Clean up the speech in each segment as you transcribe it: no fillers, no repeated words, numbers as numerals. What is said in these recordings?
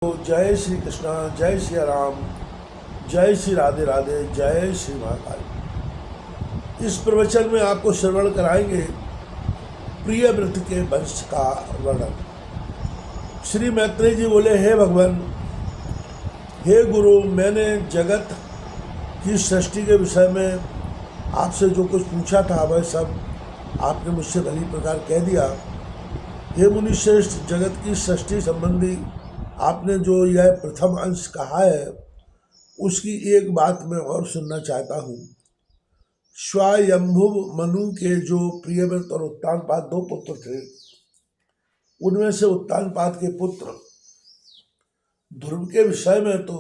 तो जय श्री कृष्णा, जय श्री राम, जय श्री राधे राधे, जय श्री महाकाल। इस प्रवचन में आपको श्रवण कराएंगे प्रियव्रत के वंश का वर्णन। श्री मैत्रेय जी बोले, हे भगवान, हे गुरु, मैंने जगत की सृष्टि के विषय में आपसे जो कुछ पूछा था वह सब आपने मुझसे भली प्रकार कह दिया। हे मुनिश्रेष्ठ, जगत की सृष्टि संबंधी आपने जो यह प्रथम अंश कहा है उसकी एक बात मैं और सुनना चाहता हूँ। स्वयंभुव मनु के जो प्रियव्रत और उत्तानपाद दो पुत्र थे, उनमें से उत्तानपाद के पुत्र ध्रुव के विषय में तो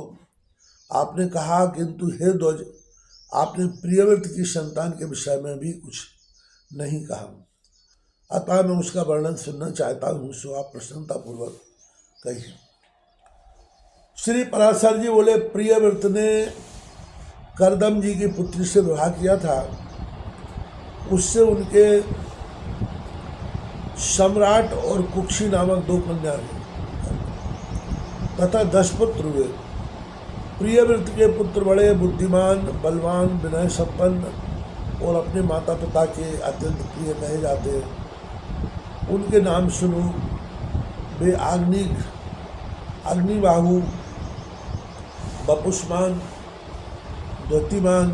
आपने कहा, किंतु हे ध्वज, आपने प्रियव्रत की संतान के विषय में भी कुछ नहीं कहा। अतः मैं उसका वर्णन सुनना चाहता हूँ, सो आप प्रसन्नतापूर्वक कहिए। श्री पराशर जी बोले, प्रियव्रत ने करदम जी की पुत्री से विवाह किया था। उससे उनके सम्राट और कुक्षी नामक दो कन्या तथा 10 पुत्र हुए। प्रियव्रत के पुत्र बड़े बुद्धिमान, बलवान, विनय संपन्न और अपने माता पिता के अत्यंत प्रिय कहे जाते हैं। उनके नाम सुनो। वे अग्निबाहु, बपुष्मान, द्युतिमान,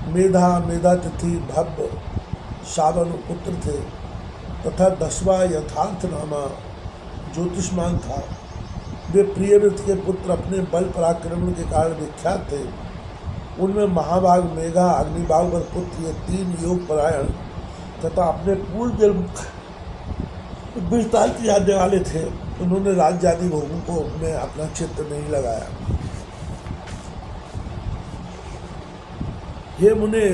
मेधातिथि, भव्य, सावन पुत्र थे तथा 10वां यथार्थ नामा ज्योतिष्मान था। वे प्रियव्रत के पुत्र अपने बल पराक्रम के कारण विख्यात थे। उनमें महाभाग, मेघा, अग्निबाहु और पुत्र, ये 3 योग परायण तथा अपने पूर्ण जन्म वृत्तांत जानने वाले थे। उन्होंने राज्य आदि भोगों को में अपना चित्त नहीं लगाया। हे मुने,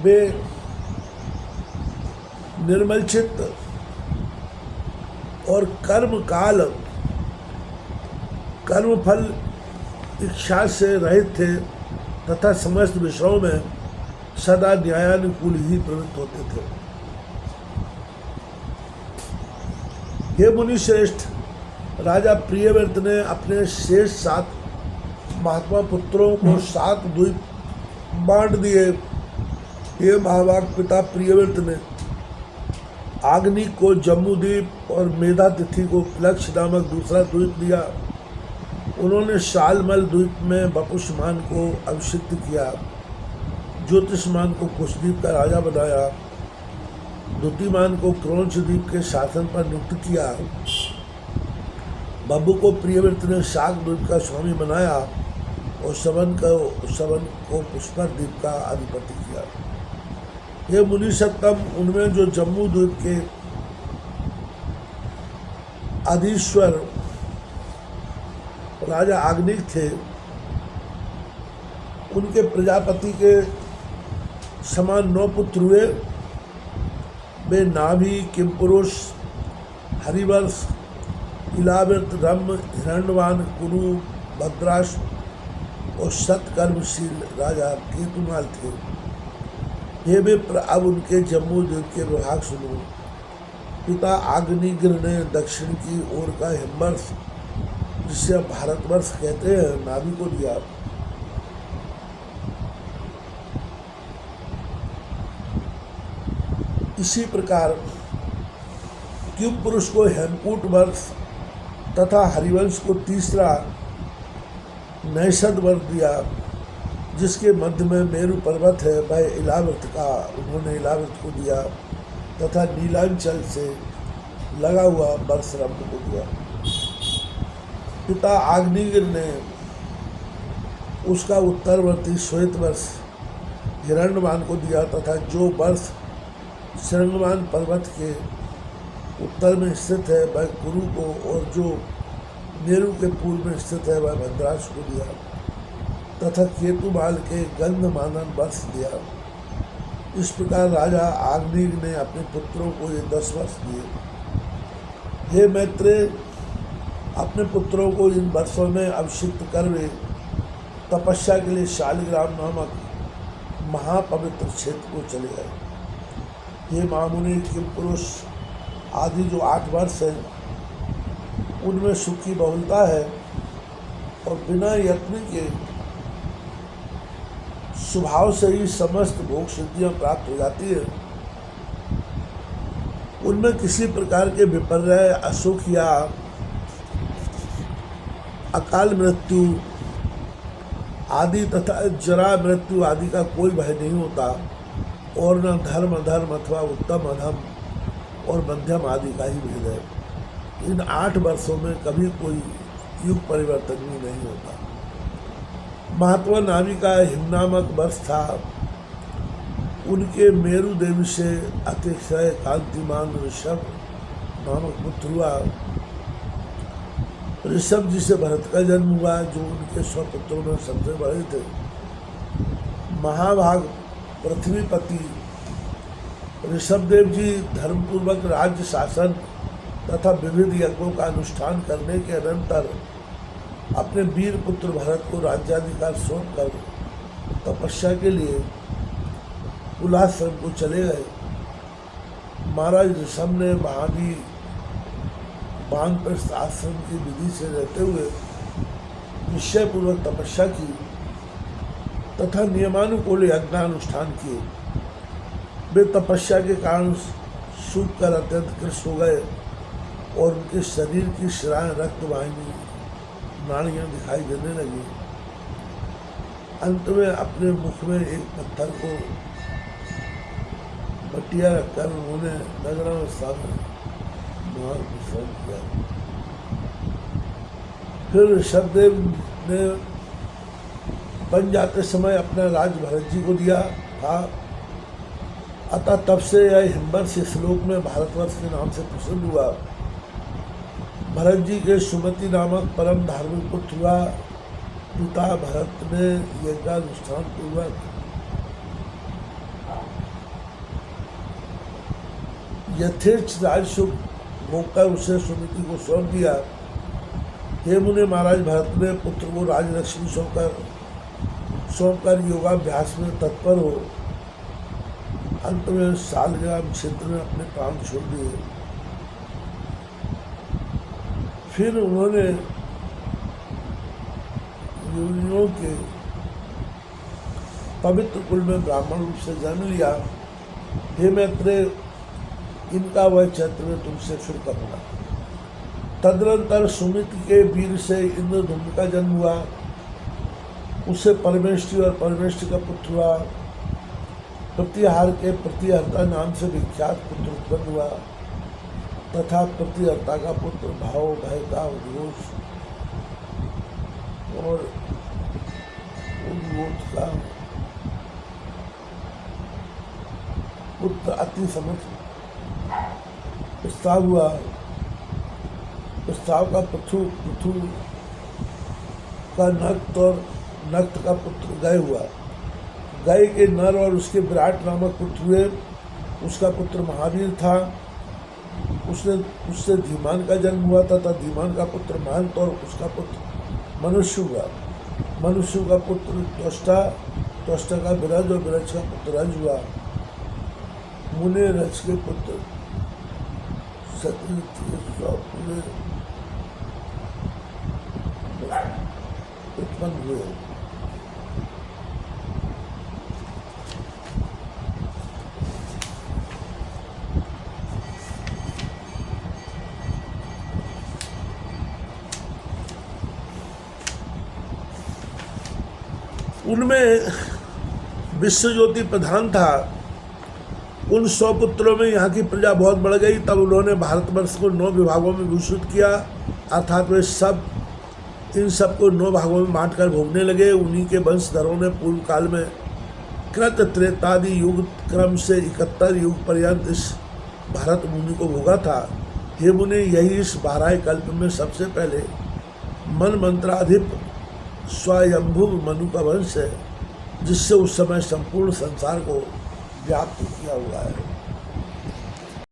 वे निर्मल चित्त और कर्मफल इच्छा से रहित थे तथा समस्त विषयों में सदा न्यायानुकूल ही प्रवृत्त होते थे। हे मुनि श्रेष्ठ, राजा प्रियव्रत ने अपने शेष 7 महात्मा पुत्रों को 7 द्वीप बांट दिए। हे महाभाग, पिता प्रियव्रत ने आग्निक को जम्बू द्वीप और मेधातिथि को प्लक्ष नामक दूसरा द्वीप दिया। उन्होंने शालमल द्वीप में बपुष्मान को अभिषिक्त किया, ज्योतिष्मान को कुशद्वीप का राजा बनाया, द्युतिमान को क्रौंच द्वीप के शासन पर नियुक्त किया, बब्बू को प्रियव्रत ने शाक द्वीप का स्वामी बनाया और शवन को पुष्पर द्वीप का अधिपति किया। ये मुनि सत्तम, उनमें जो जम्मू द्वीप के अधीश्वर राजा आग्निक थे, उनके प्रजापति के समान 9 पुत्र हुए। वे नाभि, किमपुरुष, हरिवंश, इलाव्रत, रम्य, हिरण्यवान, कुरु, भद्राश और सत्कर्मशील राजा केतुमाल थे। हे वे, अब उनके जम्मू द्वीप के विभाग सुनो। पिता आग्निग्र ने दक्षिण की ओर का हिमवर्ष, जिसे भारतवर्ष कहते हैं, नाभि को दिया। इसी प्रकार किमपुरुष को हेमकूट वर्ष तथा हरिवंश को तीसरा नैषद वर्ष दिया, जिसके मध्य में मेरु पर्वत है, वह इलाव्रत का उन्होंने इलाव्रत को दिया तथा नीलांचल से लगा हुआ वर्ष रम्य को दिया। पिता आग्निगिर ने उसका उत्तरवर्ती श्वेत वर्ष हिरण्यवान को दिया तथा जो वर्ष हिरण्यवान पर्वत के उत्तर में स्थित है वह कुरु को, और जो मेरु के पूर्व में स्थित है वह भद्राश को दिया तथा केतुमाल के गंधमानन वर्ष दिया। इस प्रकार राजा आग्निग ने अपने पुत्रों को ये 10 वर्ष दिए। हे मैत्रेय, अपने पुत्रों को इन वर्षों में अभिषिक्त कर वे तपस्या के लिए शालिग्राम नामक महापवित्र क्षेत्र को चले गए। हे महामुनि, किमपुरुष आदि जो 8 वर्ष हैं उनमें सुख की बहुलता है और बिना यत्न के स्वभाव से ही समस्त भोग सिद्धियां प्राप्त हो जाती है। उनमें किसी प्रकार के विपर्य, असुख या अकाल मृत्यु आदि तथा जरा मृत्यु आदि का कोई भय नहीं होता और न धर्म अधर्म अथवा उत्तम अधम और मध्यम आदि का ही भेद है। इन 8 वर्षों में कभी कोई युग परिवर्तन भी नहीं होता। महात्मा नामी का हिमनामक वर्ष था। उनके मेरु देवी से अतिशय कांतिमान ऋषभ नामक पुत्र हुआ। ऋषभ जी से भरत का जन्म हुआ जो उनके 100 पुत्रों में सबसे बड़े थे। महाभाग पृथ्वीपति ऋषभदेव जी धर्मपूर्वक राज्य शासन तथा विविध यज्ञों का अनुष्ठान करने के अनंतर अपने वीर पुत्र भरत को राज्याधिकार सौंपकर तपस्या के लिए उल्लाश्रम को चले गए। महाराज ऋषभ ने महावी वानप्रस्थ आश्रम की विधि से रहते हुए निश्चयपूर्वक तपस्या की तथा नियमानुकूल यज्ञानुष्ठान किए। वे तपस्या के कारण सूख कर अत्यंत कृश हो गए और उनके शरीर की शिराएं रक्त वाहिनी नाड़ियाँ दिखाई देने लगी। अंत में अपने मुख में एक पत्थर को बटिया रखकर उन्होंने नग्नावस्था में मार विसर्जन किया। फिर ऋषभदेव ने बन जाते समय अपना राज भरत जी को दिया था। अतः तब से यह हिमवर्ष श्लोक में भारतवर्ष के नाम से प्रसिद्ध हुआ। भरत जी के सुमति नामक परम धार्मिक पुत्र हुआ। पिता भरत ने यज्ञानुष्ठान पूर्वक यथेच्छ राजसुख भोगकर उसे सुमति को सौंप दिया। हे मुने, महाराज भरत ने पुत्र को राजलक्ष्मी सौंपकर योगाभ्यास में तत्पर हो अंत में सालग्राम क्षेत्र में अपने प्राण छोड़ दिए। फिर उन्होंने योनियों के पवित्र कुल में ब्राह्मण रूप से जन्म लिया। हे मैत्रेय, इनका वह चरित्र में तुमसे फिर कहूँगा। तदनंतर सुमित्र के वीर से इंद्रधुम्न का जन्म हुआ। उससे परमेष्टि और परमेष्टि का पुत्र हुआ। प्रतिहार के प्रतिहर्ता नाम से विख्यात पुत्र उत्पन्न हुआ तथा प्रतिहर्ता का पुत्र भाव भय का उद्घोष और उद्घोष का पुत्र अति समर्थ प्रस्ताव हुआ। प्रस्ताव का पृथु का नक्त और नक्त का पुत्र गय हुआ। गय के नर और उसके विराट नामक पुत्र हुए। उसका पुत्र महावीर था। उससे धीमान का जन्म हुआ तथा धीमान का पुत्र महंत और उसका पुत्र मनुष्य हुआ। मनुष्य का पुत्र त्वष्टा, त्वष्टा का विरज और विरज का पुत्र रज हुआ। मुने रज के पुत्र उत्पन्न हुए। उनमें विश्व ज्योति प्रधान था। उन 100 पुत्रों में यहाँ की प्रजा बहुत बढ़ गई। तब उन्होंने भारतवर्ष को 9 विभागों में विभूषित किया, अर्थात वे सब इन सब को 9 भागों में बांटकर भोगने लगे। उन्हीं के वंशधरों ने पूर्व काल में कृत त्रेतादि युग क्रम से 71 युग पर्यंत इस भारत भूमि को भोगा था। हे मुने, यही इस 12 कल्प में सबसे पहले मन मंत्राधिप स्वयंभू मनु का वंश है, जिससे उस समय संपूर्ण संसार को व्याप्त किया हुआ है।